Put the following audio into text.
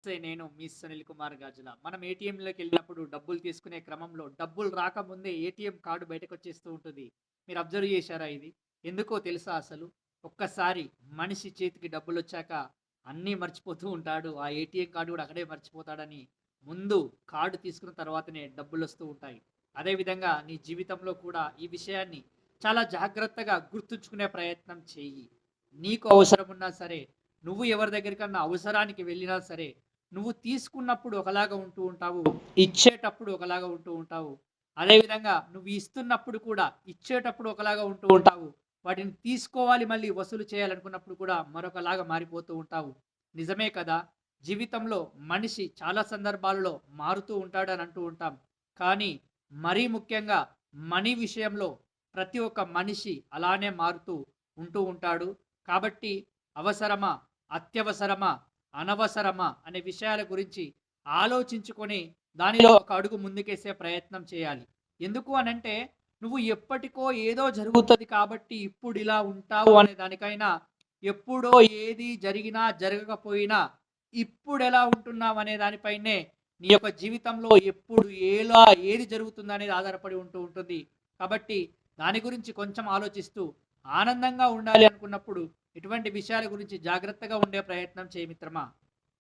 నేను మీ సునీల్ కుమార్ గాజుల. మనం ఏటీఎంలోకెళ్ళినప్పుడు డబ్బులు తీసుకునే క్రమంలో డబ్బులు రాకముందే ఏటీఎం కార్డ్ బయటకొచ్చేస్తూ ఉంటుంది. మీరు అబ్జర్వ్ చేశారా ఇది? ఎందుకో తెలుసా అసలు? ఒక్కసారి మనిషి చేతికి డబ్బులొచ్చాక అన్నీ మర్చిపోతూ ఉంటాడు. ఆ ఏటీఎం కార్డ్ గూడా అక్కడే మర్చిపోతాడని ముందు కార్డ్ తీసుకున్న తర్వాతనే డబ్బులొస్తూ ఉంటాయి. అదే విధంగా నీ జీవితంలో కూడా ఈ విషయాన్ని చాలా జాగ్రత్తగా గుర్తుంచుకునే ప్రయత్నం చెయ్యి. నీకు అవసరమున్నా సరే, నువ్వు ఎవరి దగ్గరికన్నా అవసరానికి వెళ్ళినా సరే నువ్వు తీసుకున్నప్పుడు ఒకలాగా ఉంటూ ఉంటావు. ఇచ్చేటప్పుడు ఒకలాగా ఉంటూ ఉంటావు. అదేవిధంగా నువ్వు ఇస్తున్నప్పుడు కూడా ఇచ్చేటప్పుడు ఒకలాగా ఉంటూ ఉంటావు. వాటిని తీసుకోవాలి మళ్ళీ వసూలు చేయాలనుకున్నప్పుడు కూడా మరొకలాగా మారిపోతూ ఉంటావు. నిజమే కదా! జీవితంలో మనిషి చాలా సందర్భాలలో మారుతూ ఉంటాడని అంటూ ఉంటాం. కానీ మరీ ముఖ్యంగా మనీ విషయంలో ప్రతి ఒక్క మనిషి అలానే మారుతూ ఉంటూ ఉంటాడు. కాబట్టి అవసరమా? అత్యవసరమా? అనవసరమా అనే విషయాల గురించి ఆలోచించుకొని దానిలో ఒక అడుగు ముందుకేసే ప్రయత్నం చేయాలి. ఎందుకు అనంటే నువ్వు ఎప్పటికో ఏదో జరుగుతది కాబట్టి ఇప్పుడు ఇలా ఉంటావు అనే దానికైనా ఎప్పుడో ఏది జరిగినా జరగకపోయినా ఇప్పుడెలా ఉంటున్నావు అనే దానిపైనే నీ యొక్క జీవితంలో ఎప్పుడు ఎలా ఏది జరుగుతుందనేది ఆధారపడి ఉంటూ ఉంటుంది. కాబట్టి దాని గురించి కొంచెం ఆలోచిస్తూ ఆనందంగా ఉండాలి అనుకున్నప్పుడు ఇటువంటి విషయాల గురించి జాగ్రత్తగా ఉండే ప్రయత్నం చేయి మిత్రమా.